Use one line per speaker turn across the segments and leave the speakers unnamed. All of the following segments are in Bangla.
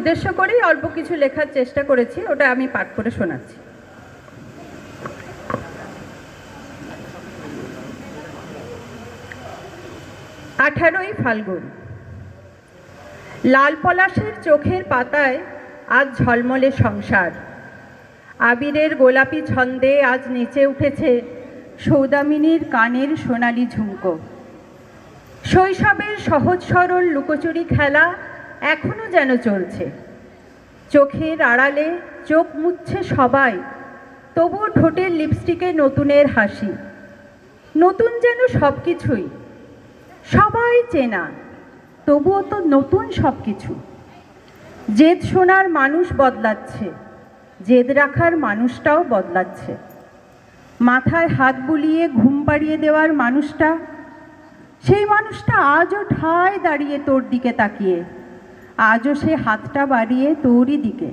উদ্দেশ্য করেই অল্প কিছু লেখার চেষ্টা করেছি, ওটা আমি পাঠ করে শোনাচ্ছি। আঠারোই ফাল্গুন। লাল পলাশের চোখের পাতায় আজ ঝলমলে সংসার। আবিরের গোলাপি ছন্দে আজ নেচে উঠেছে সৌদামিনীর কানের সোনালি ঝুমকো। শৈশবের সহজ সরল লুকোচুরি খেলা এখনো যেন চলছে। চোখের আড়ালে চোখ মুছছে সবাই, তবুও ঠোঁটের লিপস্টিকে নতুনের হাসি। নতুন যেন সব কিছুই, সবাই চেনা, তবুও তো নতুন সব কিছু। জেদ শোনার মানুষ বদলাচ্ছে, জেদ রাখার মানুষটাও বদলাচ্ছে। মাথায় হাত বুলিয়ে ঘুম পাড়িয়ে দেওয়ার মানুষটা, সেই মানুষটা আজও ঠায় দাঁড়িয়ে তোর দিকে তাকিয়ে, আজও সে হাতটা বাড়িয়ে তোরই দিকে।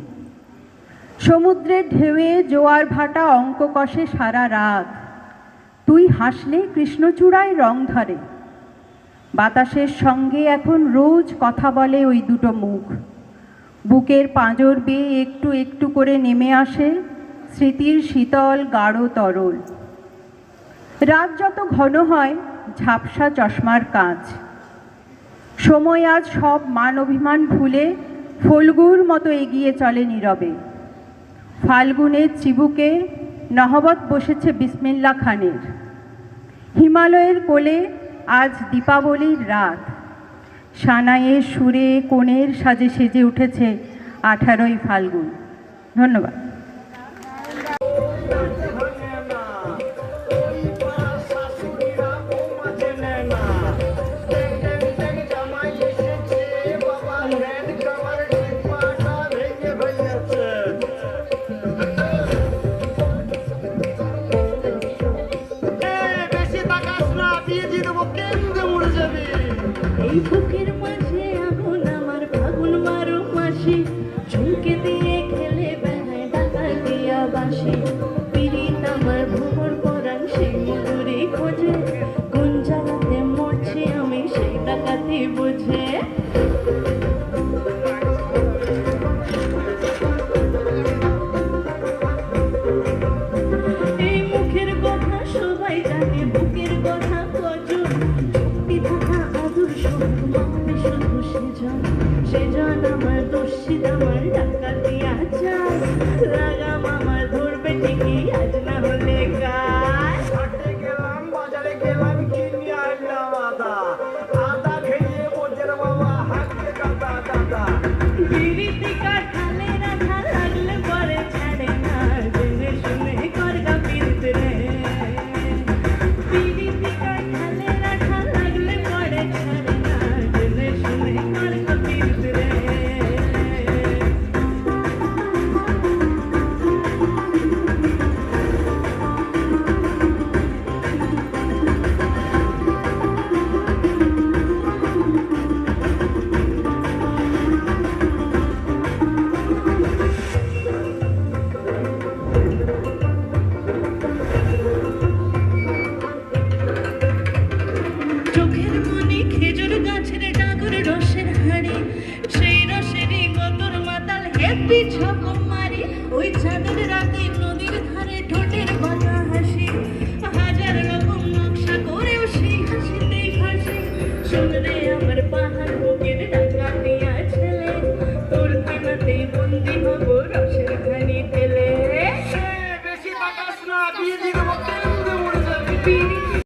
সমুদ্রের ঢেউয়ে জোয়ার ভাটা অঙ্ক কষে সারা রাত, তুই হাসলে কৃষ্ণচূড়ায় রং ধরে। বাতাসের সঙ্গে এখন রোজ কথা বলে ওই দুটো মুখ। বুকের পাঁজর বেয়ে একটু একটু করে নেমে আসে স্মৃতির শীতল গাঢ় তরল। রাত যত ঘন হয় ঝাপসা চশমার কাঁচ। সময় আজ সব মান অভিমান ভুলে ফল্গুর মতো এগিয়ে চলে নীরবে। ফাল্গুনের চিবুকে নহবত বসেছে বিসমিল্লা খানের। হিমালয়ের কোলে আজ দীপাবলির রাত। সানাইয়ের সুরে কোণের সাজে সেজে উঠেছে 18ই ফাল্গুন। ধন্যবাদ।
এই বুকের মাঝে আগুন আমার ফাগুন মারো মাসি, ঝুঁকে দিয়ে খেলে বেড়ায় ডাকা দিয়া বাসি। পিরিত আমার ভুবর পরাণ সেই মধুরি খোঁজে, কোন জায়গাতে মরছি আমি সেই ডাকাতি বুঝে। এই মুখের কথা সবাই জানে, বুকের কথা কজন, চুক্তি থাকা আদর শুধু সেজন আমার দোষিত আমার ডাকাতিয়া চায়। লাগাম আমার ধরবে ঠিকই আজ না হলে কাজ।
হাটে গেলাম বাজারে গেলাম কিনে আনলাম আদা, আদা খেয়ে বোঝের বাবা হাঁটতে দাদা দাদা।
বিড়িতে কাঠালে রাখা লাগলে পরে ছাড়ে না, জেনে শুনে করগা পিরতে রে। বিড়িতে কাঠালে রাখা লাগলে পরে ছাড়ে না, জেনে শুনে করগা পিরতে রে। চোখের মনি খেজুর গাছের ডাগর রসের হাড়ি, সেই রসেরই গতর মাতাল হেব্বি ঝক মারি। ওই চাঁদের রাতে নদীর ধারে ঠোঁটের বাঁকা হাসি, হাজার রকম নকশা করেও সেই হাসিতেই ফাঁসি। শুনরে আমার পাহাড় বুকের ডাকা দিয়া ছেলে, তোর কানাতেই বন্দি হব রসের খানি তেলে।
বেশি তাকাস না, দিয়ে দিল